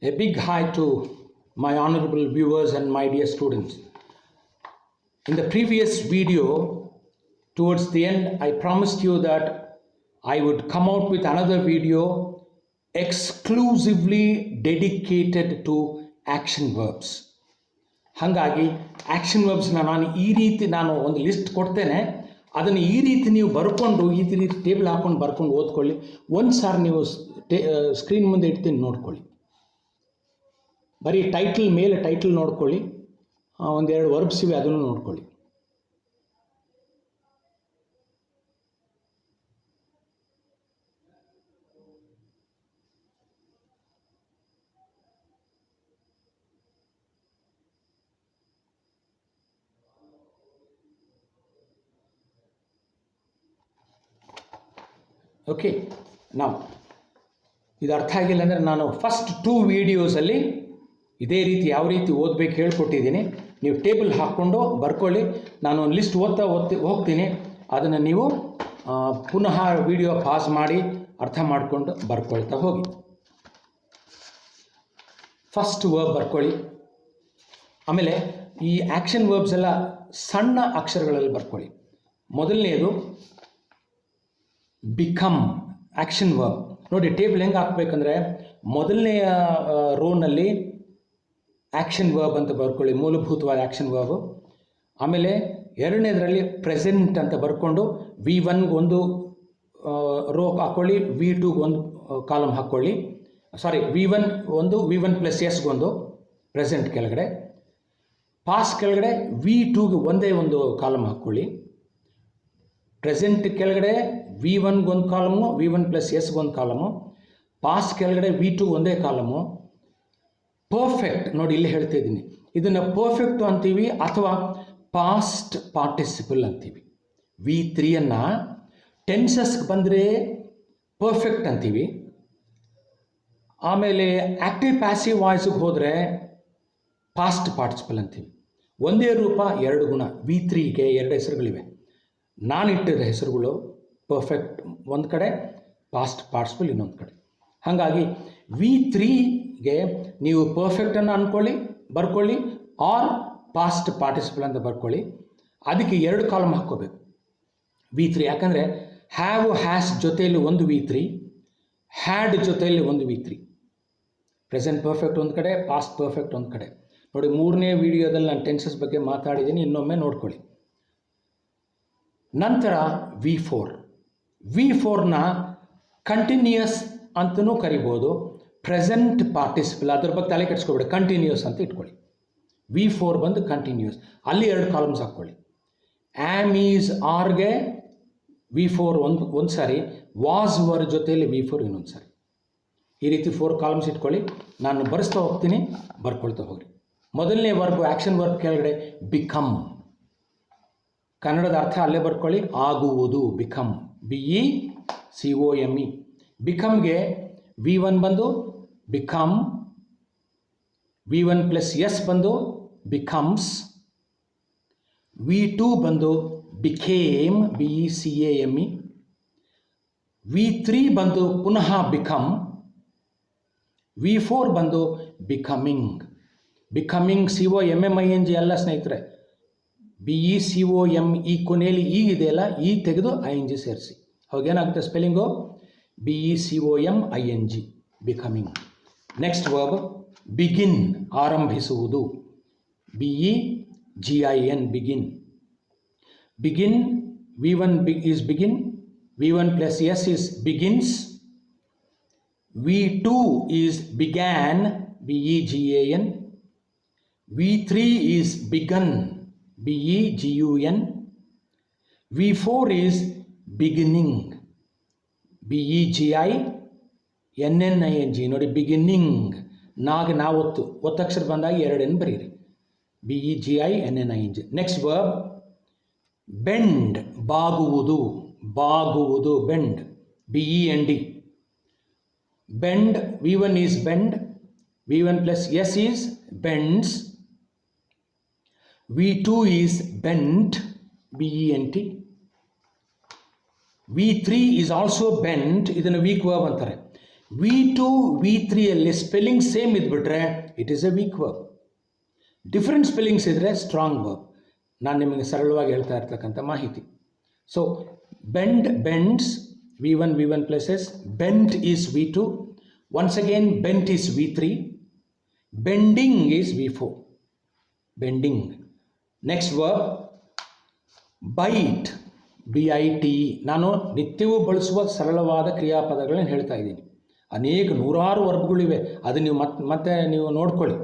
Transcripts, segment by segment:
A big hi to my honorable viewers and my dear students. In the previous video, towards the end, I promised you that I would come out with another video exclusively dedicated to action verbs. ಹಾಗಾಗಿ action ವರ್ಬ್ಸ್ನ ಈ ರೀತಿ ನಾನು ಒಂದು list ಕೊಡ್ತೇನೆ. ಅದನ್ನು ಈ ರೀತಿ ನೀವು ಬರ್ಕೊಂಡು ಈ ರೀತಿ ಟೇಬಲ್ ಹಾಕ್ಕೊಂಡು ಬರ್ಕೊಂಡು ಓದ್ಕೊಳ್ಳಿ. ಒಂದು ಸಾರಿ ನೀವು ಸ್ಕ್ರೀನ್ ಮುಂದೆ ಇಡ್ತೀನಿ, ನೋಡ್ಕೊಳ್ಳಿ. ಬರೀ ಟೈಟಲ್ ಮೇಲೆ ಟೈಟಲ್ ನೋಡ್ಕೊಳ್ಳಿ, ಒಂದೆರಡು ವರ್ಬ್ಸ್ ಇವೆ ಅದನ್ನು ನೋಡ್ಕೊಳ್ಳಿ. ಓಕೆ, ನಾವು ಇದು ಅರ್ಥ ಆಗಿಲ್ಲ ಅಂದರೆ ನಾನು ಫಸ್ಟ್ 2 ವೀಡಿಯೋಸಲ್ಲಿ ಇದೇ ರೀತಿ ಯಾವ ರೀತಿ ಓದಬೇಕು ಹೇಳ್ಕೊಟ್ಟಿದ್ದೀನಿ. ನೀವು ಟೇಬಲ್ ಹಾಕ್ಕೊಂಡು ಬರ್ಕೊಳ್ಳಿ. ನಾನು ಒಂದು ಲಿಸ್ಟ್ ಓದ್ತಾ ಹೋಗ್ತೀನಿ. ಅದನ್ನು ನೀವು ಪುನಃ ವಿಡಿಯೋ ಪಾಸ್ ಮಾಡಿ ಅರ್ಥ ಮಾಡಿಕೊಂಡು ಬರ್ಕೊಳ್ತಾ ಹೋಗಿ. ಫಸ್ಟ್ ವರ್ಬ್ ಬರ್ಕೊಳ್ಳಿ. ಆಮೇಲೆ ಈ ಆ್ಯಕ್ಷನ್ ವರ್ಬ್ಸ್ ಎಲ್ಲ ಸಣ್ಣ ಅಕ್ಷರಗಳಲ್ಲಿ ಬರ್ಕೊಳ್ಳಿ. ಮೊದಲನೇದು ಬಿಕಮ್ ಆ್ಯಕ್ಷನ್ ವರ್ಬ್. ನೋಡಿ ಟೇಬಲ್ ಹೆಂಗೆ ಹಾಕಬೇಕಂದ್ರೆ ಮೊದಲನೆಯ ರೋನಲ್ಲಿ ಆ್ಯಕ್ಷನ್ ವರ್ಬ್ ಅಂತ ಬರ್ಕೊಳ್ಳಿ, ಮೂಲಭೂತವಾದ ಆ್ಯಕ್ಷನ್ ವರ್ಬು. ಆಮೇಲೆ ಎರಡನೇದರಲ್ಲಿ ಪ್ರೆಸೆಂಟ್ ಅಂತ ಬರ್ಕೊಂಡು V1ಗೆ ಒಂದು ರೋ ಹಾಕ್ಕೊಳ್ಳಿ, V2ಗೆ ಒಂದು ಕಾಲಮ್ ಹಾಕ್ಕೊಳ್ಳಿ. V1 ಒಂದು, V1+S ಒಂದು ಪ್ರೆಸೆಂಟ್ ಕೆಳಗಡೆ. ಪಾಸ್ ಕೆಳಗಡೆ V2ಗೆ ಒಂದೇ ಒಂದು ಕಾಲಮ್ ಹಾಕ್ಕೊಳ್ಳಿ. ಪ್ರೆಸೆಂಟ್ ಕೆಳಗಡೆ V1ಗೆ ಒಂದು ಕಾಲಮು, V1+Sಗೆ ಒಂದು ಕಾಲಮು. ಪಾಸ್ ಕೆಳಗಡೆ V2 ಒಂದೇ ಕಾಲಮು. ಪರ್ಫೆಕ್ಟ್ ನೋಡಿ ಇಲ್ಲಿ ಹೇಳ್ತಾ ಇದ್ದೀನಿ, ಇದನ್ನು ಪರ್ಫೆಕ್ಟು ಅಂತೀವಿ ಅಥವಾ ಪಾಸ್ಟ್ ಪಾರ್ಟಿಸಿಪಲ್ ಅಂತೀವಿ. V3ಯನ್ನು ಟೆನ್ಸಸ್ಗೆ ಬಂದರೆ ಪರ್ಫೆಕ್ಟ್ ಅಂತೀವಿ. ಆಮೇಲೆ ಆ್ಯಕ್ಟಿವ್ ಪ್ಯಾಸಿವ್ ವಾಯ್ಸ್ಗೆ ಹೋದರೆ ಪಾಸ್ಟ್ ಪಾರ್ಟಿಸಿಪಲ್ ಅಂತೀವಿ. ಒಂದೇ ರೂಪ ಎರಡು ಗುಣ. V3ಗೆ 2 ಹೆಸರುಗಳಿವೆ. ನಾನು ಇಟ್ಟಿದ್ದ ಹೆಸರುಗಳು ಪರ್ಫೆಕ್ಟ್ ಒಂದು ಕಡೆ, ಪಾಸ್ಟ್ ಪಾರ್ಟಿಸಿಪಲ್ ಇನ್ನೊಂದು ಕಡೆ. ಹಾಗಾಗಿ V3ಗೆ ನೀವು ಪರ್ಫೆಕ್ಟನ್ನು ಬರ್ಕೊಳ್ಳಿ, ಆರ್ ಪಾಸ್ಟ್ ಪಾರ್ಟಿಸಿಪಲ್ ಅಂತ ಬರ್ಕೊಳ್ಳಿ. ಅದಕ್ಕೆ 2 ಕಾಲಮ್ ಹಾಕ್ಕೋಬೇಕು V3. ಯಾಕಂದರೆ ಹ್ಯಾವ್ ಹ್ಯಾಸ್ ಜೊತೆಯಲ್ಲಿ ಒಂದು V3, ಹ್ಯಾಡ್ ಜೊತೆಯಲ್ಲಿ ಒಂದು V3. ಪ್ರೆಸೆಂಟ್ ಪರ್ಫೆಕ್ಟ್ ಒಂದು ಕಡೆ, ಪಾಸ್ಟ್ ಪರ್ಫೆಕ್ಟ್ ಒಂದು ಕಡೆ. ನೋಡಿ 3ನೇ ವಿಡಿಯೋದಲ್ಲಿ ನಾನು ಟೆನ್ಸಸ್ ಬಗ್ಗೆ ಮಾತಾಡಿದ್ದೀನಿ, ಇನ್ನೊಮ್ಮೆ ನೋಡ್ಕೊಳ್ಳಿ. ನಂತರ V4ನ ಕಂಟಿನ್ಯೂಯಸ್ ಅಂತಲೂ ಕರಿಬೋದು, ಪ್ರೆಸೆಂಟ್ ಪಾರ್ಟಿಸಿಪಲ್. ಅದ್ರ ಬಗ್ಗೆ ತಲೆ ಕೆಡಿಸ್ಕೊಬೇಡಿ, ಕಂಟಿನ್ಯೂಯಸ್ ಅಂತ ಇಟ್ಕೊಳ್ಳಿ. V4 ಬಂದು ಕಂಟಿನ್ಯೂಯಸ್, ಅಲ್ಲಿ 2 ಕಾಲಮ್ಸ್ ಹಾಕ್ಕೊಳ್ಳಿ. ಆ್ಯಮ್, ಈಸ್, ಆರ್ಗೆ V4 ಒಂದು ಸಾರಿ, ವಾಸ್ ವರ್ ಜೊತೆಯಲ್ಲಿ V4 ಇನ್ನೊಂದು ಸಾರಿ. ಈ ರೀತಿ 4 ಕಾಲಮ್ಸ್ ಇಟ್ಕೊಳ್ಳಿ. ನಾನು ಬರೆಸ್ತಾ ಹೋಗ್ತೀನಿ, ಬರ್ಕೊಳ್ತಾ ಹೋಗ್ರಿ. ಮೊದಲನೇ ವರ್ಬ್ ಆ್ಯಕ್ಷನ್ ವರ್ಬ್ ಕೆಳಗಡೆ ಬಿಕಮ್. ಕನ್ನಡದ ಅರ್ಥ ಅಲ್ಲೇ ಬರ್ಕೊಳ್ಳಿ, ಆಗುವುದು. Become, BECOME. ಬಿಕಮ್ಗೆ V1 ಬಂದು ಬಿಕಮ್, V1+S ಬಂದು ಬಿಕಮ್ಸ್, V2 ಬಂದು ಬಿಕೇಮ್, BECAME. V3 ಬಂದು ಪುನಃ ಬಿಕಮ್, V4 ಬಂದು ಬಿಕಮಿಂಗ್. ಬಿಕಮಿಂಗ್ COMMING ಎಲ್ಲ ಸ್ನೇಹಿತರೆ, BECOME ಕೊನೆಯಲ್ಲಿ ಈ ಇದೆಯಲ್ಲ, ಈ ತೆಗೆದು ING ಸೇರಿಸಿ. ಅವಾಗೇನಾಗುತ್ತೆ spelling BECOMING, becoming. Next verb begin, ಆರಂಭಿಸುವುದು. BEGIN, begin. Begin, V1 is begin, V1+S is begins, V2 is began, BEGAN, V3 is begun, BEGUN, V4 is beginning, BEGINNING. ನೋಡಿ ಬಿಗಿನಿಂಗ್, ನಾವು ಒತ್ತಕ್ಷರ ಬಂದಾಗ 2 N ಬರೀರಿ, BEGINNING. ನೆಕ್ಸ್ಟ್ ವರ್ಬ್ ಬೆಂಡ್, ಬಾಗುವುದು. Bend, BEND. Bend, V1 is bend, V1+S is bends, V2 is bent, BENT. V3 is also bent. ಇದನ್ನು weak verb ಅಂತಾರೆ. V2 V3ಯಲ್ಲಿ spelling same ಇದ್ಬಿಟ್ರೆ it is a weak verb. Different spellings ಇದ್ದರೆ strong verb. ನಾನು ನಿಮಗೆ ಸರಳವಾಗಿ ಹೇಳ್ತಾ ಇರ್ತಕ್ಕಂಥ ಮಾಹಿತಿ. So bend bends V1 V1 places, bent is V2, once again bent is V3, bending is V4, bending. Next verb bite, BITE. ನಾನು ನಿತ್ಯವೂ ಬಳಸುವ ಸರಳವಾದ ಕ್ರಿಯಾಪದಗಳನ್ನು ಹೇಳ್ತಾ ಇದ್ದೀನಿ. ಅನೇಕ ನೂರಾರು ವರ್ಬ್ಗಳಿವೆ, ಅದು ನೀವು ಮತ್ತೆ ನೀವು ನೋಡ್ಕೊಳ್ಳಿ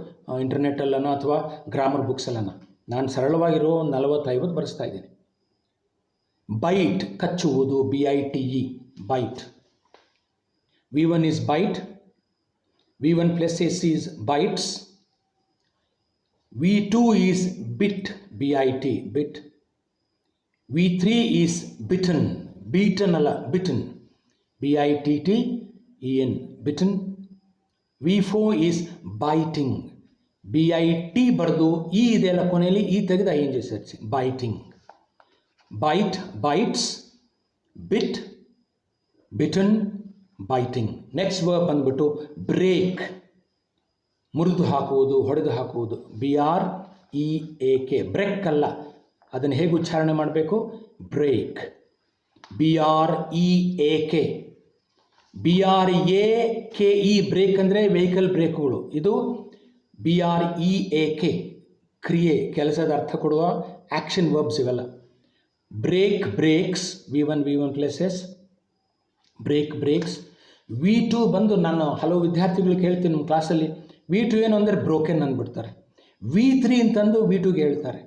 ಇಂಟರ್ನೆಟ್ಟಲ್ಲನೋ ಅಥವಾ ಗ್ರಾಮರ್ ಬುಕ್ಸಲ್ಲನೋ. ನಾನು ಸರಳವಾಗಿರೋ 40-50 ಬರೆಸ್ತಾ ಇದ್ದೀನಿ. ಬೈಟ್, ಕಚ್ಚುವುದು, BITE, bite. V1 is bite, V1 plus S is bites, V2 is bit, BIT, bit, V3 is bitten, beaten ಅಲ್ಲ bitten, BITTEN, bitten, V4 is biting, BIT ಬರೆದು ಈ ಇದೆಲ್ಲ ಕೊನೆಯಲ್ಲಿ ಈ ತೆಗೆದು ING ಸೇರಿಸಿ, biting, bite, bites, bit, bitten, biting. Next verb ಬಂದ್ಬಿಟ್ಟು break, ಮುರಿದು ಹಾಕುವುದು, ಹೊಡೆದು ಹಾಕುವುದು, BREAK, ಬ್ರೇಕ್ ಅಲ್ಲ, ಅದನ್ನು ಹೇಗೆ ಉಚ್ಚಾರಣೆ ಮಾಡಬೇಕು, ಬ್ರೇಕ್, BREAK, BRAKE ಬ್ರೇಕ್ ಅಂದರೆ ವೆಹಿಕಲ್ ಬ್ರೇಕ್ಗಳು, ಇದು BREAK ಕ್ರಿಯೆ, ಕೆಲಸದ ಅರ್ಥ ಕೊಡುವ ಆ್ಯಕ್ಷನ್ ವರ್ಬ್ಸ್ ಇವೆಲ್ಲ. Break, breaks, V1 V1 places, break, breaks. V2 ಬಂದು ನಾನು ಹಲವು ವಿದ್ಯಾರ್ಥಿಗಳಿಗೆ ಹೇಳ್ತೀನಿ ನಮ್ಮ ಕ್ಲಾಸಲ್ಲಿ, V2 ಏನು ಅಂದರೆ ಬ್ರೋಕೆನ್ ಅಂದ್ಬಿಡ್ತಾರೆ. V3 ಅಂತಂದು V2ಗೆ ಹೇಳ್ತಾರೆ.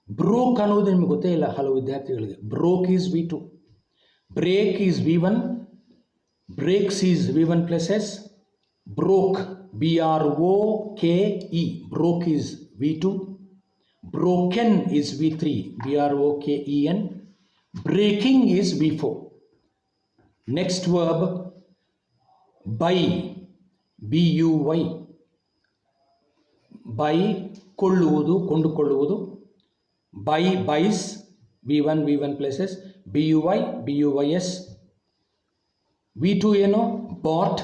ಬ್ರೋಕ್ ಅನ್ನೋದು ನಿಮಗೆ ಗೊತ್ತೇ ಇಲ್ಲ ಹಲವು ವಿದ್ಯಾರ್ಥಿಗಳಿಗೆ. Broke is V2, break is V1, breaks is V1 places, broke, BROKE, broke is V2, broken is V3, BROKEN, breaking is V4. Next verb buy, BUY, buy ಕೊಳ್ಳುವುದು, ಕೊಂಡುಕೊಳ್ಳುವುದು, buy, buys, V1 V1 places, BUY, BUYS, V2 ಏನು bought,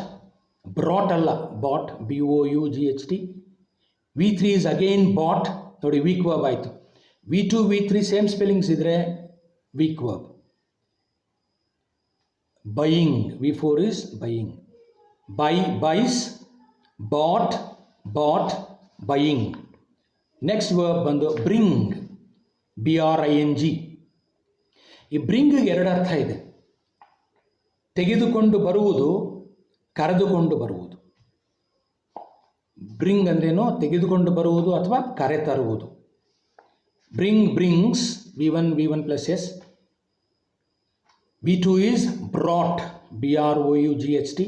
brought ಅಲ್ಲ bought, BOUGHT, V3 is again bought, ನೋಡಿ weak verb ಆಯಿತು. V2 V3 same spellings ಇದ್ದರೆ weak verb. Buying, V4 is buying, buy, buys, bought, bought, buying. Next verb ಬಂದು bring, BRING. ಈ ಬ್ರಿಂಗ್ಗೆ ಎರಡು ಅರ್ಥ ಇದೆ, ತೆಗೆದುಕೊಂಡು ಬರುವುದು, ಕರೆದುಕೊಂಡು ಬರುವುದು. ಬ್ರಿಂಗ್ ಅಂದ್ರೇನು, ತೆಗೆದುಕೊಂಡು ಬರುವುದು ಅಥವಾ ಕರೆತರುವುದು. Bring, brings, V1 V1 places, V2 is brought, BROUGHT,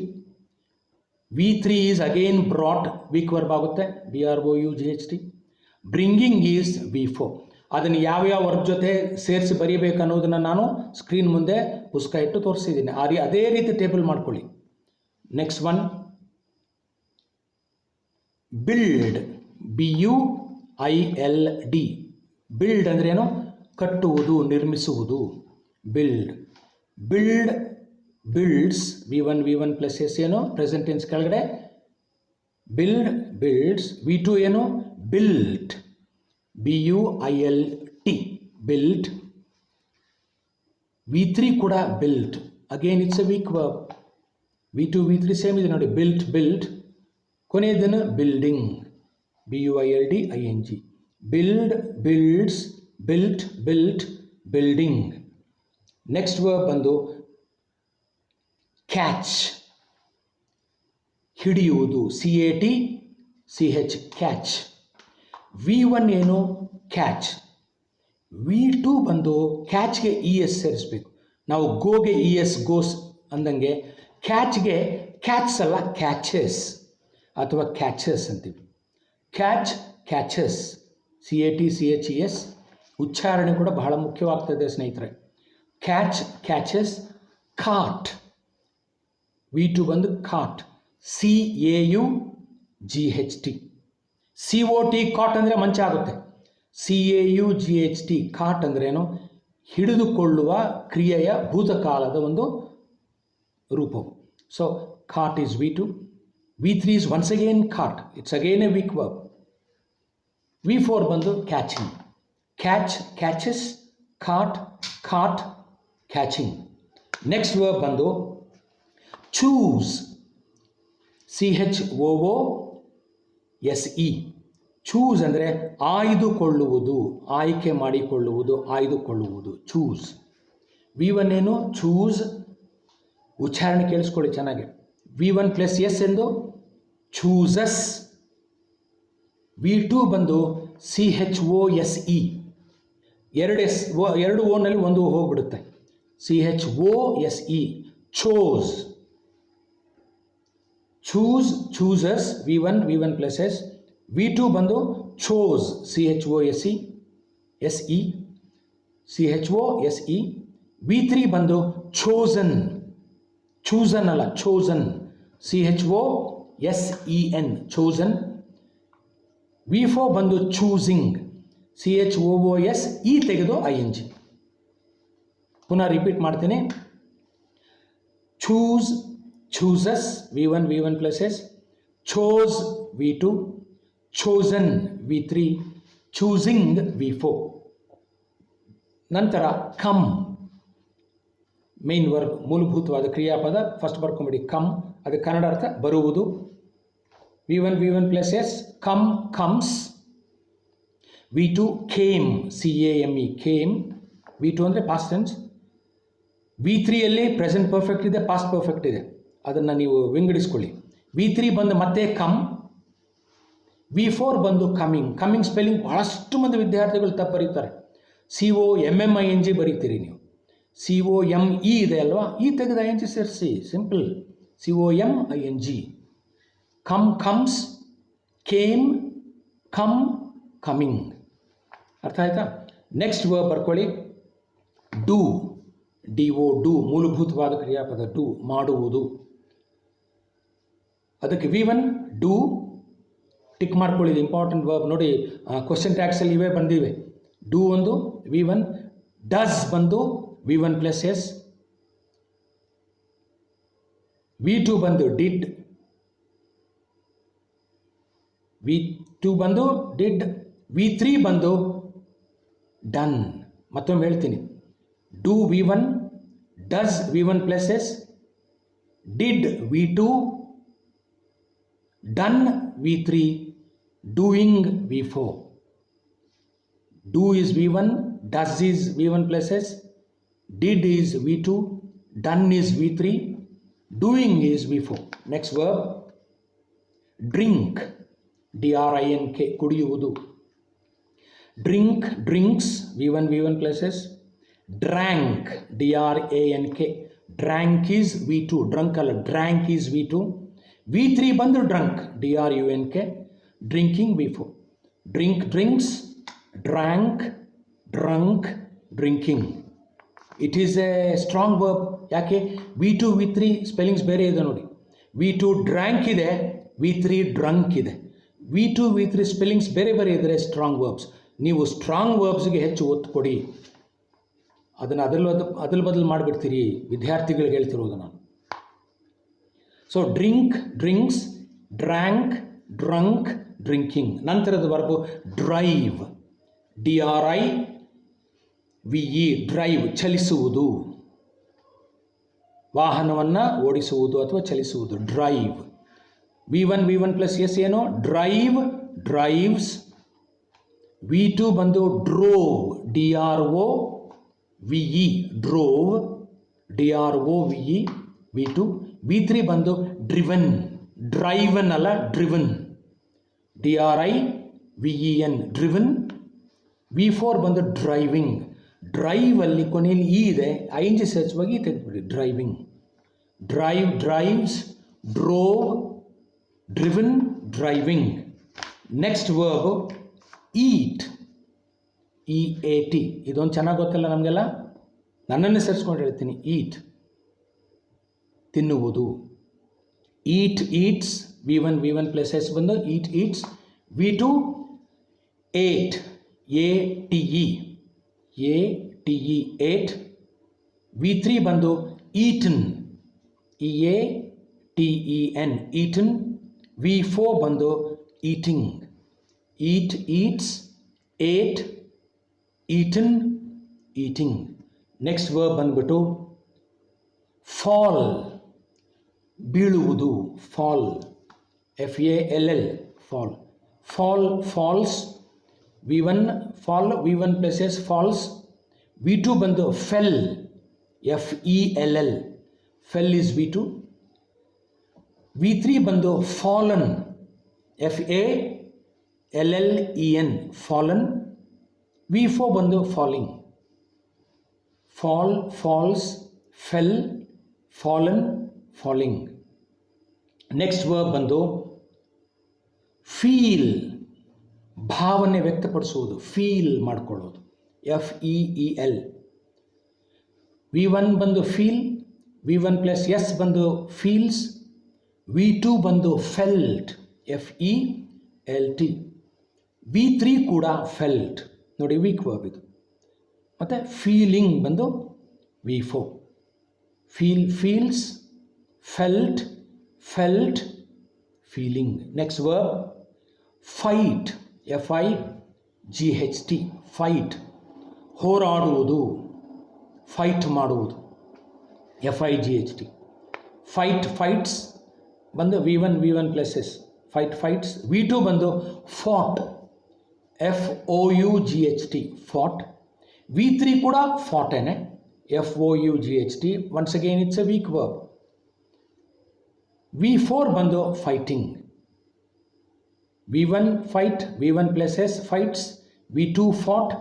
V3 is again brought, weak verb ಆಗುತ್ತೆ, BROUGHT, ಬ್ರಿಂಗಿಂಗ್ ಈಸ್ V4. ಅದನ್ನು ಯಾವ್ಯಾವ ವರ್ಬ್ ಜೊತೆ ಸೇರಿಸಿ ಬರೀಬೇಕು ಅನ್ನೋದನ್ನು ನಾನು ಸ್ಕ್ರೀನ್ ಮುಂದೆ ಪುಸ್ತಕ ಇಟ್ಟು ತೋರಿಸಿದ್ದೀನಿ. ಅದೇ ರೀತಿ ಟೇಬಲ್ ಮಾಡ್ಕೊಳ್ಳಿ. Next one build, BUILD, build ಅಂದ್ರೇನು, ಕಟ್ಟುವುದು, ನಿರ್ಮಿಸುವುದು, build, build, builds, V1 V1 places ಏನು ಪ್ರೆಸೆಂಟ್ ಟೆನ್ಸ್ ಕೆಳಗಡೆ ಬಿಲ್ಡ್, ಬಿಲ್ಡ್ಸ್. V2 ಏನು ಬಿಲ್ಟ್, BUILT, ಬಿಲ್ಟ್. V3 ಕೂಡ built, again it's a weak verb. V2 V3 same ಇದೆ ನೋಡಿ, ಬಿಲ್ಟ್, ಬಿಲ್ಟ್. ಕೊನೆಯದನ್ನು building, BUILDING, build, builds, built, built, building. Next verb ಬಂದು catch, ಹಿಡಿಯುವುದು, CATCH, catch. V1 ಏನು catch, V2 ಬಂದು ಕ್ಯಾಚ್ಗೆ ES ಸೇರಿಸ್ಬೇಕು. ನಾವು ಗೋಗೆ ES ಗೋಸ್ ಅಂದಂಗೆ ಕ್ಯಾಚ್ಗೆ ಕ್ಯಾಚ್ಸ್ ಅಲ್ಲ ಕ್ಯಾಚಸ್ ಅಥವಾ ಕ್ಯಾಚಸ್ ಅಂತೀವಿ. Catch, catches, CATCHES. ಉಚ್ಚಾರಣೆ ಕೂಡ ಬಹಳ ಮುಖ್ಯವಾಗ್ತದೆ ಸ್ನೇಹಿತರೆ. Catch, catches. ಕಾಟ್, V2 ಬಂದು ಕಾಟ್, CAUGHT. COT, ಕಾಟ್ ಅಂದರೆ ಮಂಚ ಆಗುತ್ತೆ. CAUGHT, ಕಾಟ್ ಅಂದ್ರೇನು, ಹಿಡಿದುಕೊಳ್ಳುವ ಕ್ರಿಯೆಯ ಭೂತಕಾಲದ ಒಂದು ರೂಪವು. So caught is V2. V3 is once again caught. It's again a weak verb. V4 ಬಂದು catching. Catch, catches, caught, caught, catching. Next verb ಬಂದು choose. CHOOSE. ಚೂಸ್ ಅಂದರೆ ಆಯ್ದುಕೊಳ್ಳುವುದು, ಆಯ್ಕೆ ಮಾಡಿಕೊಳ್ಳುವುದು, ಆಯ್ದುಕೊಳ್ಳುವುದು. ಚೂಸ್. V1 ಏನು? ಚೂಸ್. ಉಚ್ಚಾರಣೆ ಕೇಳಿಸ್ಕೊಳ್ಳಿ ಚೆನ್ನಾಗಿ. V1 ಪ್ಲಸ್ ಎಸ್ ಎಂದು ಚೂಸಸ್. V2 ಬಂದು CHOSE. ಎರಡು ಓನಲ್ಲಿ ಒಂದು ಹೋಗ್ಬಿಡುತ್ತೆ. CHOSE. Chose. Choose, chooses. V1 plus S. V2 ಬಂದು ಚೋಸ್. CHOSE. CHOSE. V3 ಬಂದು ಚೋಸನ್. ಚೂಸನ್ ಅಲ್ಲ, ಚೋಸನ್. CHOSEN. ಚೋಸನ್. V4 ಬಂದು ಚೂಸಿಂಗ್. CHOOSE ತೆಗೆದು ING. ಪುನಃ ರಿಪೀಟ್ ಮಾಡ್ತೀನಿ. Choose, chooses. V1 plus S. Chose V2. chosen V3. choosing V4. ನಂತರ come. Main verb, ಮೂಲಭೂತವಾದ ಕ್ರಿಯಾಪದ. ಫಸ್ಟ್ ಬರ್ಕೊಂಬಿಡಿ ಕಮ್. ಅದಕ್ಕೆ ಕನ್ನಡ ಅರ್ಥ ಬರುವುದು. V1 plus S. Come, comes. V2 came. CAME. Came. V2 ಅಂದರೆ ಪಾಸ್ಟ್ ಟೆನ್ಸ್. V3ಯಲ್ಲಿ ಪ್ರೆಸೆಂಟ್ ಪರ್ಫೆಕ್ಟ್ ಇದೆ, ಪಾಸ್ಟ್ ಪರ್ಫೆಕ್ಟ್ ಇದೆ. ಅದನ್ನು ನೀವು ವಿಂಗಡಿಸ್ಕೊಳ್ಳಿ. V3 ಬಂದು ಮತ್ತೆ ಕಮ್. V4 ಬಂದು ಕಮಿಂಗ್. ಕಮಿಂಗ್ ಸ್ಪೆಲ್ಲಿಂಗ್ ಭಾಳಷ್ಟು ಮಂದಿ ವಿದ್ಯಾರ್ಥಿಗಳು ತಪ್ಪು ಬರೀತಾರೆ. COMMING ಬರೀತೀರಿ ನೀವು. COME ಇದೆ ಅಲ್ವಾ, ಈ ತೆಗೆದು ING ಸೇರಿಸಿ. Simple. COMING. Come, comes. Came, come, coming. ಅರ್ಥ ಆಯ್ತಾ? ನೆಕ್ಸ್ಟ್ ವರ್ಬ್ ಬರ್ಕೊಳ್ಳಿ. ಡೂ. DO. ಡೂ ಮೂಲಭೂತವಾದ ಕ್ರಿಯಾಪದ. ಡೂ ಮಾಡುವುದು. ಅದಕ್ಕೆ V1 ಡೂ. ಟಿಕ್ ಮಾಡ್ಕೊಳ್ಳಿ. ಇಂಪಾರ್ಟೆಂಟ್ ವರ್ಬ್ ನೋಡಿ, ಕ್ವಶನ್ ಟ್ಯಾಕ್ಸಲ್ಲಿ ಇವೇ ಬಂದಿವೆ. ಡೂ ಒಂದು V1. ಡಸ್ ಬಂದು V1 ಪ್ಲಸ್ ಎಸ್. V2 ಬಂದು ಡಿಡ್. V2 ಬಂದು ಡಿಡ್. V3 ಬಂದು ಡನ್. ಮತ್ತೊಮ್ಮೆ ಹೇಳ್ತೀನಿ. Do V1, does V1 plus S, did V2, done V3, doing V4. Do is V1, does is V1 plus S, did is V2, done is V3, doing is V4. Next verb, drink. DRINK. ಕುಡಿಯುವುದು. Drink, drinks. V1 plus S. Drank. DRANK. Drank is V2. Drunk ಅಲ್ಲ, drank is V2. V3 ಬಂದು drunk. DRUNK. Drinking V4. Drink, drinks. Drank, drunk, drinking. It is a strong verb. ಯಾಕೆ? V2 V3 spellings ಬೇರೆ ಇದೆ ನೋಡಿ. V2 drank ಇದೆ, V3 drunk ಇದೆ. V2 V3 spellings ಬೇರೆ ಬೇರೆ ಇದ್ದರೆ ಸ್ಟ್ರಾಂಗ್ ವರ್ಬ್ಸ್. ನೀವು ಸ್ಟ್ರಾಂಗ್ ವರ್ಬ್ಸ್ಗೆ ಹೆಚ್ಚು ಒತ್ತು ಕೊಡಿ. ಅದನ್ನು ಅದಲ್ ಬದಲು ಮಾಡಿಬಿಡ್ತೀರಿ. ವಿದ್ಯಾರ್ಥಿಗಳಿಗೆ ಹೇಳ್ತಿರೋದು ನಾನು. So drink, drinks, drank, drunk, drinking. ನಂತರದ ವರ್ಬು ಡ್ರೈವ್. DRIVE. ಡ್ರೈವ್, ಚಲಿಸುವುದು. ವಾಹನವನ್ನು ಓಡಿಸುವುದು ಅಥವಾ ಚಲಿಸುವುದು. ಡ್ರೈವ್. V1 ಪ್ಲಸ್ ಎಸ್ ಏನು? Drive, drives. V2 ಬಂದು drove. DROVE. Drove. DROVE. V2. V3 ಬಂದು ಡ್ರಿವನ್. ಡ್ರೈವನ್ ಅಲ್ಲ, ಡ್ರಿವನ್. DRIVEN. ಡ್ರಿವನ್. V4 ಬಂದು ಡ್ರೈವಿಂಗ್. ಡ್ರೈವಲ್ಲಿ ಕೊನೆಯಲ್ಲಿ ಇ ಇದೆ, ING ಸೇರಿಸುವಾಗಿ ತೆಗೆದುಬಿಡಿ. Driving. Drive, drives, drove, driven, driving. Next verb eat. EAT. ಇದೊಂದು ಚೆನ್ನಾಗಿ ಗೊತ್ತಲ್ಲ ನಮಗೆಲ್ಲ, ನನ್ನನ್ನು ಸೇರಿಸ್ಕೊಂಡು ಹೇಳ್ತೀನಿ. ಈಟ್, ತಿನ್ನುವುದು. ಈಟ್, ಈಟ್ಸ್. V1 ಪ್ಲಸ್ ಎಸ್ ಬಂದು eat, eats. V2 ate. ATE. Ate. V3 ಬಂದು eaten. EATEN. TEN, eaten. V4 ಬಂದು eating. Eat, eats, ate, eaten, eating. Next verb ಬಂದ್ಬಿಟ್ಟು fall, ಬೀಳುವುದು, fall. FALL, fall. Fall, falls. V1 fall, V1 plus S, falls. V2 ಬಂದು fell, FELL, fell is V2. V3 ಬಂದು fallen, FALLEN, fallen. V4 ಬಂದು falling. Fall, falls, fell, fallen, falling. Next verb ಬಂದು feel, ಭಾವನೆ ವ್ಯಕ್ತಪಡಿಸುವುದು, feel ಮಾಡ್ಕೊಳ್ಳೋದು, FEEL. V1 ಬಂದು feel, V1 plus S ಬಂದು feels. V2 ಬಂದು felt, FELT. V3 ಕೂಡ felt. ನೋಡಿ ವೀಕ್ ವರ್ಬ್ ಇದು. ಮತ್ತು ಫೀಲಿಂಗ್ ಬಂದು V4. Feel, feels, felt, felt, feeling. Next verb fight, FIGHT, fight, ಹೋರಾಡುವುದು, ಫೈಟ್ ಮಾಡುವುದು, FIGHT. ಫೈಟ್, ಫೈಟ್ಸ್ ಬಂದು V1 plus S, fight, fights. V2 ಬಂದು ಫಾಟ್, FOUGHT, ಫಾಟ್. V3 ಕೂಡ ಫಾಟೇನೆ, FOUGHT. Once again it's a weak verb. V4 ಬಂದು fighting. V1 fight, V1 plus S, fights. V2 fought,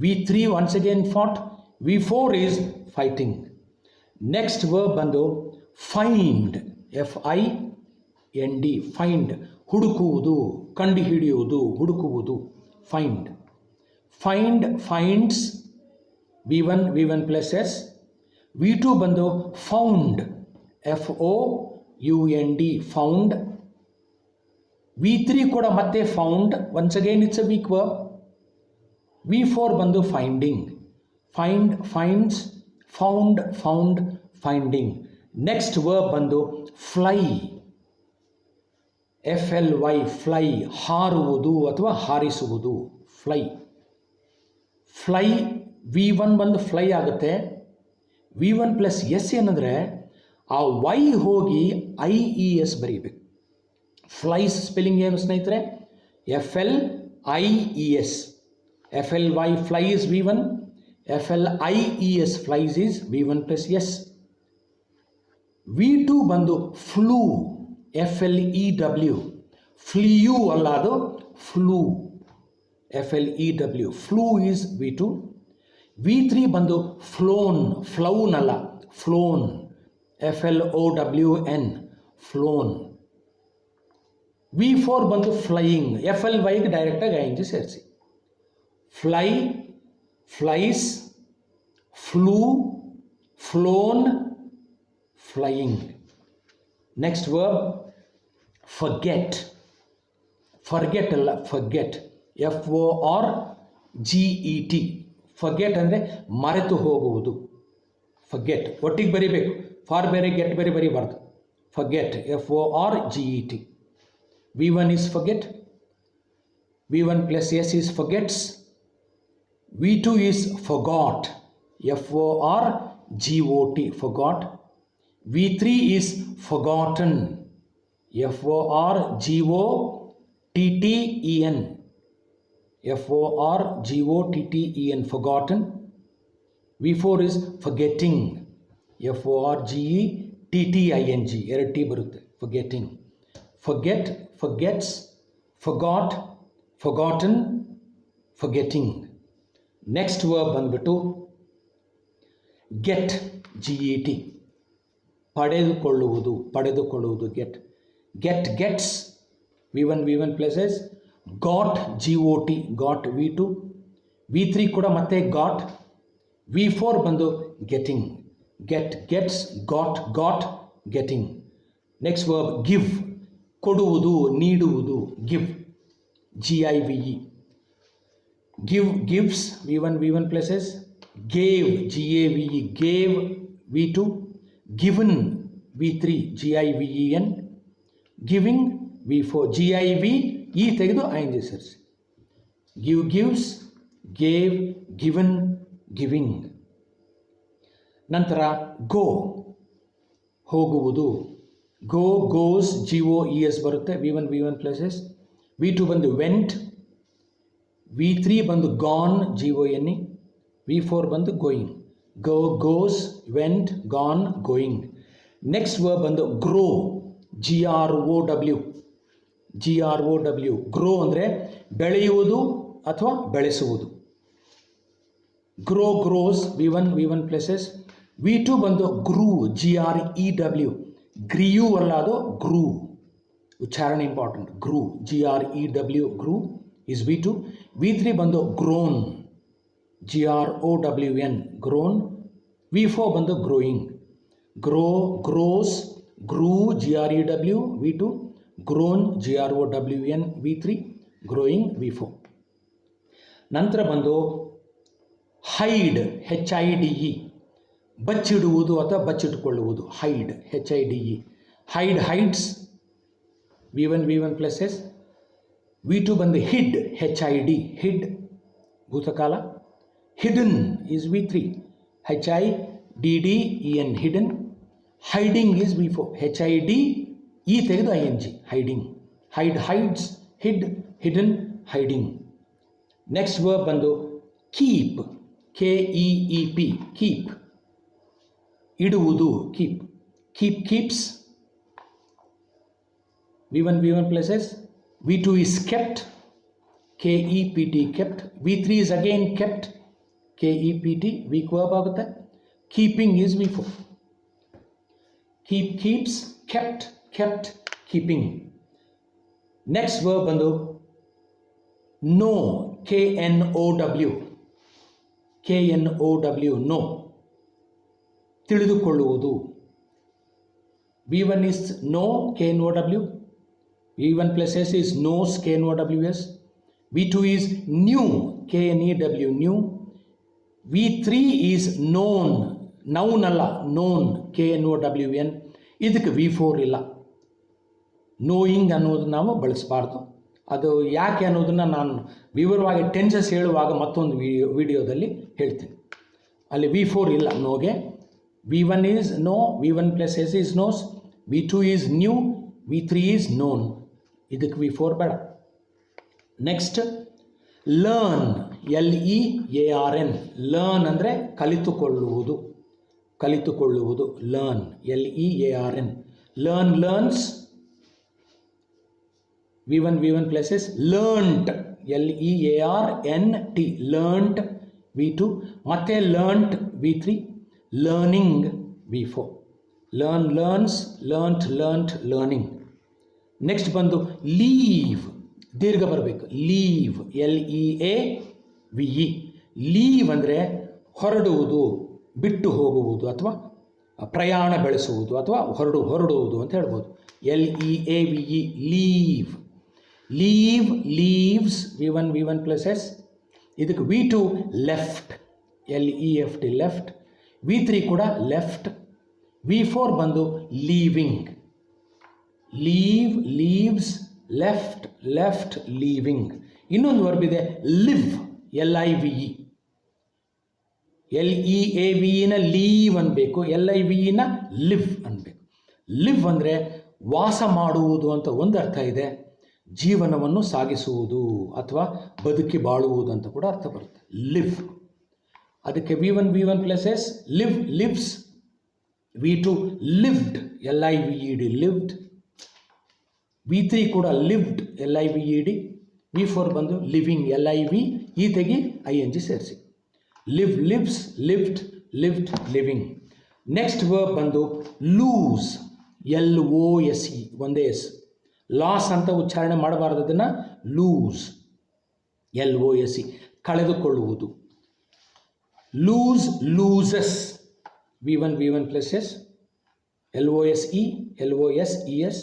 V3 once again fought. V4 is fighting. Next verb ಬಂದು find, FIND, find, ಹುಡುಕುವುದು, ಕಂಡುಹಿಡಿಯುವುದು, ಹುಡುಕುವುದು, find. Find, finds. V1 plus S. V2 ಬಂದು found, FOUND, found. V3 ಕೂಡ ಮತ್ತೆ found, once again it's a weak verb. V4 ಬಂದು finding, find, finds, found, found, finding. Next verb ಬಂದು fly, FLY, fly, ಹಾರುವುದು ಅಥವಾ ಹಾರಿಸುವುದು, fly. Fly, V1 ಬಂದು fly ಆಗುತ್ತೆ. V1 plus S ಏನಂದರೆ ಆ ವೈ ಹೋಗಿ IES ಬರೀಬೇಕು. ಫ್ಲೈಸ್ ಸ್ಪೆಲ್ಲಿಂಗ್ ಏನು ಸ್ನೇಹಿತರೆ? FLIES. FLY, fly is V1. FLIES, flies is V1 plus S. V2 ಬಂದು ಫ್ಲೂ, FLEW, ಫ್ಲಿಯೂ ಅಲ್ಲ ಅದು, flu, FLEW, flu is V2. V3 ಬಂದು ಫ್ಲೋನ್, ಫ್ಲೌನ್ ಅಲ್ಲ, ಫ್ಲೋನ್, FLOWN, ಫ್ಲೋನ್. V4 ಬಂದು ಫ್ಲೈಯಿಂಗ್, FLYಗೆ ಡೈರೆಕ್ಟಾಗಿ ING ಸೇರಿಸಿ. Fly, flies, flew, flown, flying. Next verb forget, forget ಅಲ್ಲ, forget, FORGET. Forget ಅಂದರೆ ಮರೆತು ಹೋಗುವುದು, ಫರ್ಗೆಟ್. ಒಟ್ಟಿಗೆ ಬರಿಬೇಕು, ಫಾರ್ ಬೇರೆ ಗೆಟ್ ಬೇರೆ ಬರಿಬಾರ್ದು. Forget, FORGET. V1 is forget. V1 plus S is forgets. V2 is forgot, FORGOT, forgot. V3 is forgotten, FORGOTTEN, FORGOTTEN, forgotten. V4 is forgetting, FORGETTING, ಎರಡು T ಬರುತ್ತೆ, forgetting. Forget, forgets, forgot, forgotten, forgetting. Next verb ಬಂದ್ಬಿಟ್ಟು get, GET, ಪಡೆದುಕೊಳ್ಳುವುದು, ಪಡೆದುಕೊಳ್ಳುವುದು, get. Get, gets. V1 plus S. Got, GOT, got, V2. V3 ಕೂಡ ಮತ್ತೆ got. V4 ಬಂದು getting, get, gets, got, got, getting. Next verb give, ಕೊಡುವುದು, ನೀಡುವುದು, give, GIVE. Give, gives. V1 plus S. Gave, GAVE, gave, V2. Given, V3 GIVEN, giving V4 GIV ಈ ತೆಗೆದು ING ಸೇರಿಸಿ. give gives, gave, given, giving. ನಂತರ go ಹೋಗುವುದು, go goes GOES ಬರುತ್ತೆ. V1 places. V2 ಬಂದು went, V3 ಬಂದು gone GONE, V4 ಬಂದು going. go goes, went, gone, going. Next verb ಬಂದು grow GROW. ಗ್ರೋ ಅಂದರೆ ಬೆಳೆಯುವುದು ಅಥವಾ ಬೆಳೆಸುವುದು. Grow gross V1 places. V2 ಬಂದು ಗ್ರೂ GREW. ಗ್ರಿಯು ಅಲ್ಲ, ಅದು ಗ್ರೂ. ಉಚ್ಚಾರಣೆ important. Grew GREW grew is V2. V3 ಬಂದು ಗ್ರೋನ್ GROWN ಗ್ರೋನ್. V4 ಬಂದು growing. Grow grows grew GREW V2. Grown GROWN V3. Growing V4. ನಂತರ ಬಂದು ಹೈಡ್ HIDE ಬಚ್ಚಿಡುವುದು ಅಥವಾ ಬಚ್ಚಿಟ್ಟುಕೊಳ್ಳುವುದು. Hide HIDE. Hide hides V1 places. V2 ಬಂದು hid HID hid ಭೂತಕಾಲ. Hidden is V3 HIDDEN hidden. Hiding is V4 HID E ತೆಗೆದು ING hiding. Hide hides, hid hidden, hiding. Next verb ಬಂದು keep KEEP keep ಇಡುವುದು. Keep keeps V1 places. V2 is kept KEPT kept. V3 is again kept KEPT weak verb ಆಗುತ್ತೆ. Keeping is V4. keeps, kept, keeping. Next verb ಬಂದು no KNOW no ತಿಳಿದುಕೊಳ್ಳುವುದು. V1 is know KNOW. V1 places is knows KNOWS. V2 is knew KNEW knew. V3 is known noun ಅಲ್ಲ, known KNOWN. ಇದಕ್ಕೆ V4 ಇಲ್ಲ. Knowing ಅನ್ನೋದು ನಾವು ಬಳಸಬಾರ್ದು. ಅದು ಯಾಕೆ ಅನ್ನೋದನ್ನು ನಾನು ವಿವರವಾಗಿ ಟೆನ್ಸಸ್ ಹೇಳುವಾಗ ಮತ್ತೊಂದು ವಿಡಿಯೋದಲ್ಲಿ ಹೇಳ್ತೀನಿ. ಅಲ್ಲಿ V4 ಇಲ್ಲ ನೋಗೆ. V1 is know, V1 places is knows, V2 is knew, V3 is known. ಇದಕ್ಕೆ V4 ಬೇಡ. Next learn LEARN. ಲರ್ನ್ ಅಂದರೆ ಕಲಿತುಕೊಳ್ಳುವುದು. Learn LEARN. Learns V1 places. learnt LEARNT learnt V2. ಮತ್ತೆ learnt V3. learning V4. learn learns, learnt learning. Next ಬಂದು leave ದೀರ್ಘ ಬರಬೇಕು. Leave LEAVE. Leave ಅಂದರೆ ಹೊರಡುವುದು, ಬಿಟ್ಟು ಹೋಗುವುದು ಅಥವಾ ಪ್ರಯಾಣ ಬೆಳೆಸುವುದು ಅಥವಾ ಹೊರಡುವುದು ಅಂತ ಹೇಳ್ಬೋದು. LEAVE leave. Leaves V1 places. ಇದಕ್ಕೆ V2 left LEFT left. V3 ಕೂಡ ಲೆಫ್ಟ್. V4 ಬಂದು leaving. Leave leaves, left leaving. ಇನ್ನೊಂದು ವರ್ಬ್ ಇದೆ ಲಿವ್ LIVE. LEAVEನ ಲೀವ್ ಅನ್ಬೇಕು, LIVEನ ಲಿವ್ ಅನ್ಬೇಕು. ಲಿವ್ ಅಂದರೆ ವಾಸ ಮಾಡುವುದು ಅಂತ ಒಂದು ಅರ್ಥ ಇದೆ. ಜೀವನವನ್ನು ಸಾಗಿಸುವುದು ಅಥವಾ ಬದುಕಿ ಬಾಳುವುದು ಅಂತ ಕೂಡ ಅರ್ಥ ಬರುತ್ತೆ ಲಿವ್. ಅದಕ್ಕೆ V1 places lives. V2 lived LIVED lived. V3 ಕೂಡ ಲಿವ್ಡ್ LIVED. V4 ಬಂದು ಲಿವಿಂಗ್ LIV ಈ ತೆಗಿ ING ಸೇರಿಸಿ. Live lives, lived living. Next verb ಬಂದು ಲೂಸ್ LOSE ಒಂದೇ ಎಸ್. ಲಾಸ್ ಅಂತ ಉಚ್ಚಾರಣೆ ಮಾಡಬಾರ್ದು, ಅದನ್ನು ಲೂಸ್ LOSE ಕಳೆದುಕೊಳ್ಳುವುದು. Loses V1 places. LOSES.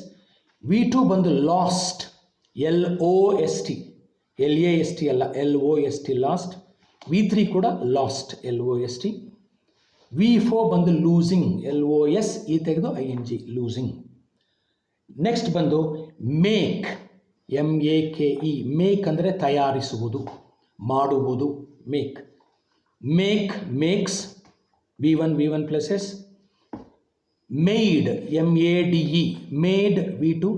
V2 ಬಂದು ಲಾಸ್ಟ್ LOST ಅಲ್ಲ, LOST ಲಾಸ್ಟ್. V3 ಕೂಡ ಲಾಸ್ಟ್ LOST. V4 ಬಂದು ಲೂಸಿಂಗ್, LOS ಈ ತೆಗೆದು ING, ಲೂಸಿಂಗ್. ನೆಕ್ಸ್ಟ್ ಬಂದು ಮೇಕ್, MAKE, ಮೇಕ್ ಅಂದರೆ ತಯಾರಿಸುವುದು, ಮಾಡುವುದು, make. Make, makes, V1 plus S. Made, MADE, made, V2.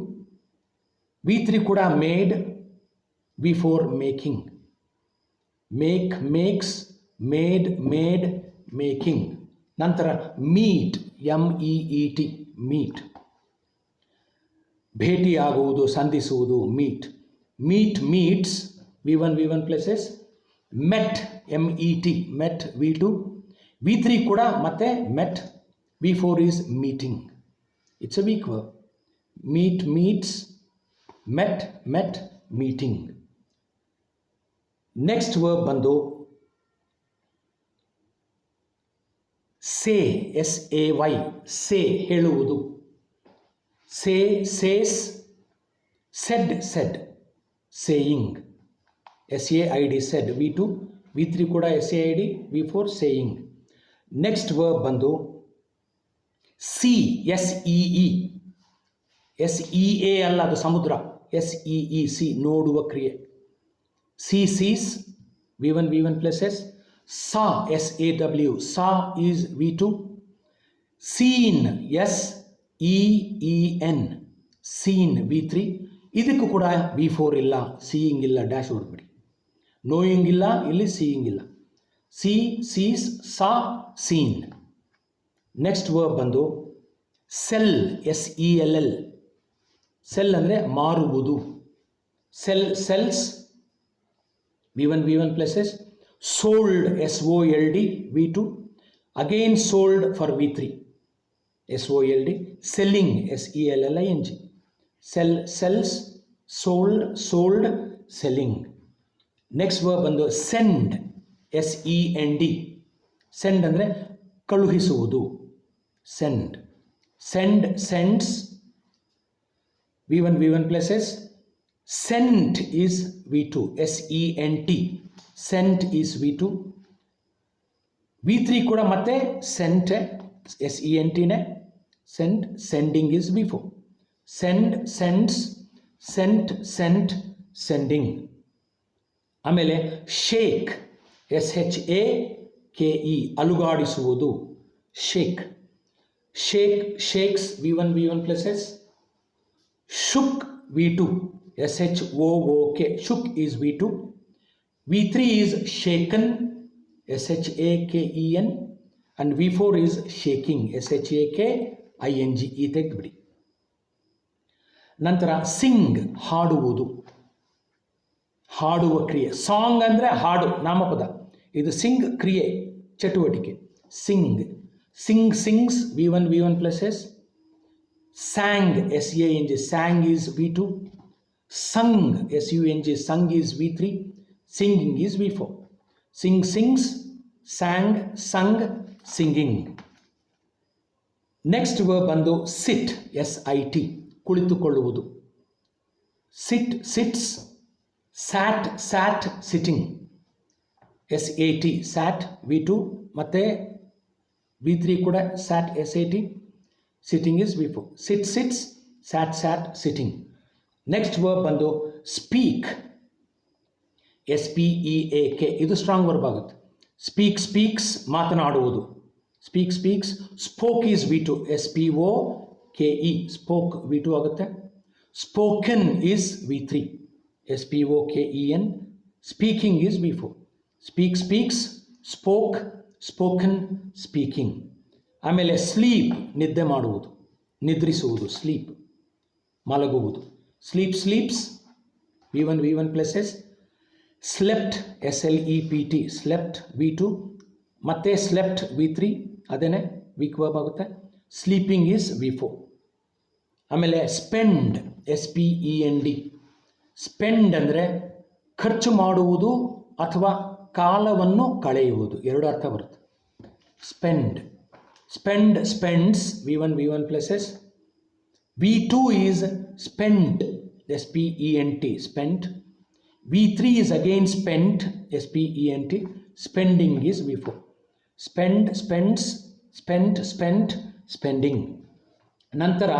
V3 ಕೂಡ made, V4 making. Make, makes, made, made, making. ನಂತರ meet, MEET, meet. ಭೇಟಿಯಾಗುವುದು, ಸಂಧಿಸುವುದು, meet. Meet, meets, V1 plus S. Met, MET, met, V2. V3 ಕೂಡ ಮತ್ತೆ ಮೆಟ್, V4 is meeting. It's a weak verb. Meet, meets, met, met, meeting. Next verb ಬಂದು say, SAY, say, ಹೇಳುವುದು. say, says, said, said, saying, SAID, said, V2. V3 ಕೂಡ SAID, V4 saying. Next verb ಬಂದು see, SEE, SEA ಅಲ್ಲ, ಅದು ಸಮುದ್ರ, SEE, see, ನೋಡುವ ಕ್ರಿಯೆ. see, sees, V1 plus S. saw, SAW, saw is V2. seen, SEEN, seen, V3. ಇದಕ್ಕೂ ಕೂಡ V4 ಇಲ್ಲ, ಸೀಯಿಂಗ್ ಇಲ್ಲ, ಡ್ಯಾಶ್ ಹೊಡ್ಬಿಡಿ. ನೋಯಿಂಗ್ ಇಲ್ಲ, ಇಲ್ಲಿ ಸೀಯಿಂಗ್ ಇಲ್ಲ. see, sees, saw, seen. Next verb ಬಂದು ಸೆಲ್, SELL, ಸೆಲ್ ಅಂದರೆ ಮಾರುವುದು. Cell, cells, V1 plus S. sold, SOLD, V2. again sold for V3, SOLD. selling, SELLING, sell, sells, sold, sold, selling. Next verb ಬಂದು send, SEND, send ಅಂದರೆ ಕಳುಹಿಸುವುದು, send. send, sends, V1 plus S. sent is V2, SENT, sent is V2. V3 ಕೂಡ ಮತ್ತೆ sent, SENTನೇ, sent, sending is V4. send, sends, sent, sent, sending. ಆಮೇಲೆ shake, SHAKE, ಅಲುಗಾಡಿಸುವುದು, shake. Shake, shakes, V1 plus S. shook, V2, SHOOK, shook is V2. V3 is shaken, SHAKEN, and V4 is shaking, SHAKING, ಈ ತೆಗೆದುಬಿಡಿ. ನಂತರ ಸಿಂಗ್, ಹಾಡುವುದು, ಹಾಡುವ ಕ್ರಿಯೆ. Song ಅಂದರೆ ಹಾಡು, ನಾಮಪದ. ಇದು ಸಿಂಗ್ ಕ್ರಿಯೆ, ಚಟುವಟಿಕೆ, sing. Sing, sings, V1 plus S. sang, SANG, sang is V2. sung, SUNG, sung is V3. singing is V4. sing, sings, sang, sung, singing. Next verb ಬಂದು sit, SIT, ಕುಳಿತುಕೊಳ್ಳುವುದು. sit, sits, sat, sat, sitting, SAT, sat, V2. ಮತ್ತೆ V3 ಕೂಡ sat, SAT. sitting is V4. sit, sits, sat, sat, sitting. Next verb ಬಂದು speak, SPEAK, ಇದು strong verb ಆಗುತ್ತೆ. Speak, speaks, ಮಾತನಾಡುವುದು, speak, speaks. Spoke is V2, SPOKE, spoke V2 ಆಗುತ್ತೆ. Spoken is V3, SPOKEN. Speaking is V4. Speak, speaks, spoke, spoken, speaking. ಆಮೇಲೆ sleep, ನಿದ್ದೆ ಮಾಡುವುದು, ನಿದ್ರಿಸುವುದು, sleep, ಮಲಗುವುದು. Sleep, sleeps, V1 plus S. Slept, SLEPT, slept V2. ಮತ್ತೆ slept V3, ಅದೇನೆ weak verb ಆಗುತ್ತೆ. Sleeping is V4. ಆಮೇಲೆ ಸ್ಪೆಂಡ್, SPEND. ಸ್ಪೆಂಡ್ ಅಂದರೆ ಖರ್ಚು ಮಾಡುವುದು ಅಥವಾ ಕಾಲವನ್ನು ಕಳೆಯುವುದು, ಎರಡು ಅರ್ಥ ಬರುತ್ತೆ. Spend, spend, spends, V1 plus S. V2 is spent, SPENT, spent. V3 is again spent, SPENT. Spending is V4. Spend, spends, spent, spent, spending. ನಂತರ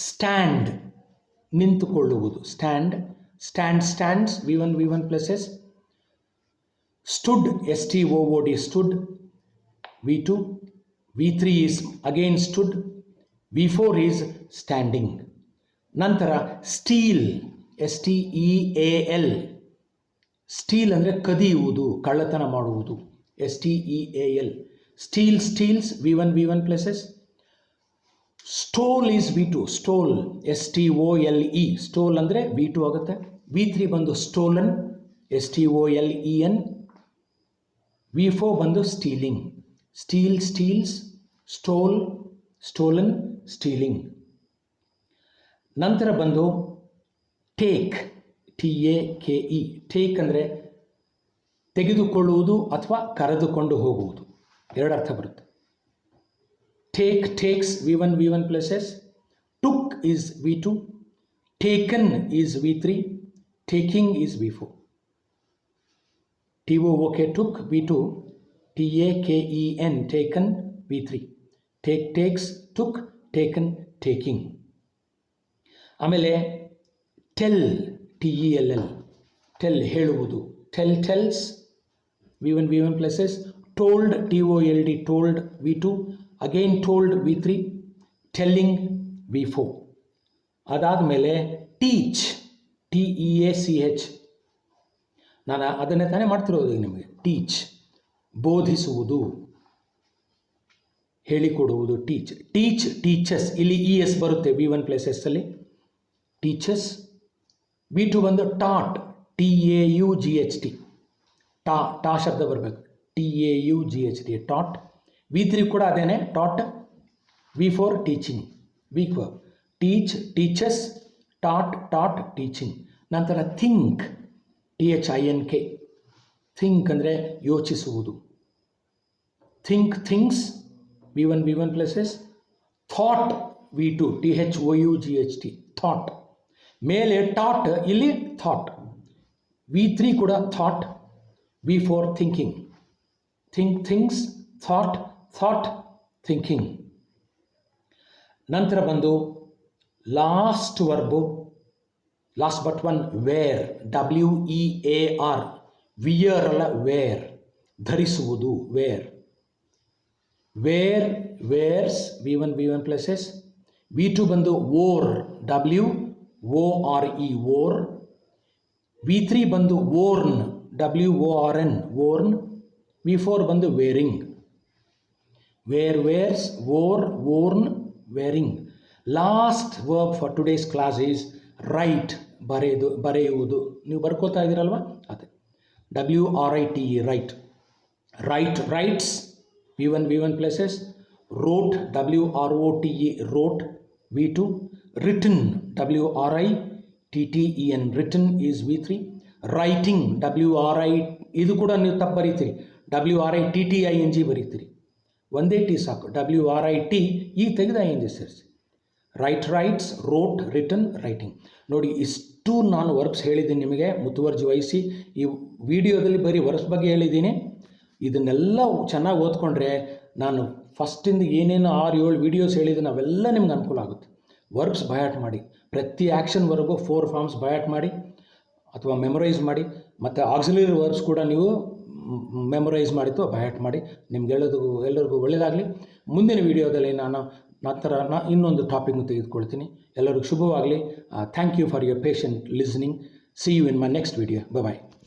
ಸ್ಟ್ಯಾಂಡ್, ನಿಂತುಕೊಳ್ಳುವುದು. Stand, stand, stands, V1 plus S. Stood, STOOD, stood, V2. V3 is again stood. V4 is standing. ನಂತರ steal, STEAL. Steal ಅಂದರೆ ಕದಿಯುವುದು, ಕಳ್ಳತನ ಮಾಡುವುದು. STEAL. Steal, steals, V1 plus S. Stole is V2. Stole, STOLE. Stole ಅಂದರೆ V2 ಆಗುತ್ತೆ. V3 ಬಂದು stolen, STOLEN. V4 ಬಂದು stealing. Steal, steals, stole, stolen, stealing. ನಂತರ ಬಂದು ಟೇಕ್, TAKE. ಟೇಕ್ ಅಂದರೆ ತೆಗೆದುಕೊಳ್ಳುವುದು ಅಥವಾ ಕರೆದುಕೊಂಡು ಹೋಗುವುದು, ಎರಡು ಅರ್ಥ ಬರುತ್ತೆ. Take, takes, V1 pluses. Took is V2. Taken is V3. Taking is V4. TOOK, took, V2. TAKEN, taken, V3. Take, takes, took, taken, taking. ಆಮೇಲೆ ಟೆಲ್, TELL. ಟೆಲ್, ಹೇಳುವುದು. Tell, tells, V1 plus S. Told, TOLD, told, V2. Again told, V3. Telling, V4. ಅದಾದಮೇಲೆ teach, TEACH. ನಾನು ಅದನ್ನೇ ತಾನೇ ಮಾಡ್ತಿರೋದು ನಿಮಗೆ. Teach, ಬೋಧಿಸುವುದು, ಹೇಳಿಕೊಡುವುದು. Teach, teach, teaches. ಇಲ್ಲಿ ES ಬರುತ್ತೆ V1 ಪ್ಲೇಸಸ್ಸಲ್ಲಿ. ಟೀಚಸ್. V2 ಬಂದು ಟಾಟ್, TAUGHT. ಟಾ ಶಬ್ದ ಬರಬೇಕು, TAUGHT, ಟಾಟ್. V3 ಕೂಡ ಅದೇನೆ, taught. V4 teaching. V4 teach, teaches, taught, taught, teaching. ನಂತರ ಥಿಂಕ್, THINK. ಥಿಂಕ್ ಅಂದರೆ ಯೋಚಿಸುವುದು. Think, thinks, V1 plus S. Thought, V2, THOUGHT, thought. ಮೇಲೆ ಟಾಟ್, ಇಲ್ಲಿ ಥಾಟ್. V3 ಕೂಡ thought. V4 thinking. Think, thinks, thought, thought, thinking. ನಂತರ ಬಂದು last verb, last but one, wear, WEAR. Wear ಅಲ್ಲ, wear, ಧರಿಸುವುದು, wear. Wear, wears, V1 plus S. V2 ಬಂದು ವೋರ್, WORE, ವೋರ್. V3 ಬಂದು worn, WORN, worn. V4 ಬಂದು wearing. Wear, wears, wore, worn, wearing. Last verb for today's class is write, ಬರೆಯುವುದು. ನೀವು ಬರ್ಕೋತಾ ಇದ್ದೀರಲ್ವ, ಅದೇ WRITE, write. Write, writes, V1 plus S. Wrote, WROTE, wrote, V2. Written, WRITTEN, written is V3. Writing, WRI, ಇದು ಕೂಡ ನೀವು ತಪ್ಪು ಬರೀತೀರಿ, WRITTING ಬರೀತೀರಿ. ಒಂದೇ ಟಿ ಸಾಕು, WRIT, ಈ ತೆಗೆದ ING ಸೇರಿಸಿ. Write, writes, wrote, written, writing. ನೋಡಿ, ಇಷ್ಟು ನಾನು ವರ್ಬ್ಸ್ ಹೇಳಿದ್ದೀನಿ ನಿಮಗೆ, ಮುತುವರ್ಜಿ ವಹಿಸಿ. ಈ ವಿಡಿಯೋದಲ್ಲಿ ಬರೀ ವರ್ಬ್ಸ್ ಬಗ್ಗೆ ಹೇಳಿದ್ದೀನಿ. ಇದನ್ನೆಲ್ಲ ಚೆನ್ನಾಗಿ ಓದ್ಕೊಂಡ್ರೆ ನಾನು ಫಸ್ಟಿಂದ ಏನೇನು 6-7 ವೀಡಿಯೋಸ್ ಹೇಳಿದ್ದೀನಿ ಅವೆಲ್ಲ ನಿಮ್ಗೆ ಅನುಕೂಲ ಆಗುತ್ತೆ. ವರ್ಬ್ಸ್ ಬಯಾಟ್ ಮಾಡಿ, ಪ್ರತಿ ಆ್ಯಕ್ಷನ್ ವರ್ಬು 4 ಫಾರ್ಮ್ಸ್ ಬಯಾಟ್ ಮಾಡಿ ಅಥವಾ ಮೆಮೊರೈಸ್ ಮಾಡಿ, ಮತ್ತು ಆಕ್ಸಿಲರಿ ವರ್ಬ್ಸ್ ಕೂಡ ನೀವು ಮೆಮೊರೈಸ್ ಮಾಡಿತ್ತು ಬಯಾಟ್ ಮಾಡಿ. ಎಲ್ಲರಿಗೂ ಒಳ್ಳೆಯದಾಗಲಿ. ಮುಂದಿನ ವೀಡಿಯೋದಲ್ಲಿ ನಂತರ ಇನ್ನೊಂದು ಟಾಪಿಕ್ನ ತೆಗೆದುಕೊಳ್ತೀನಿ. ಎಲ್ಲರಿಗೂ ಶುಭವಾಗಲಿ. Thank you for your patient listening. See you in my next video. Bye.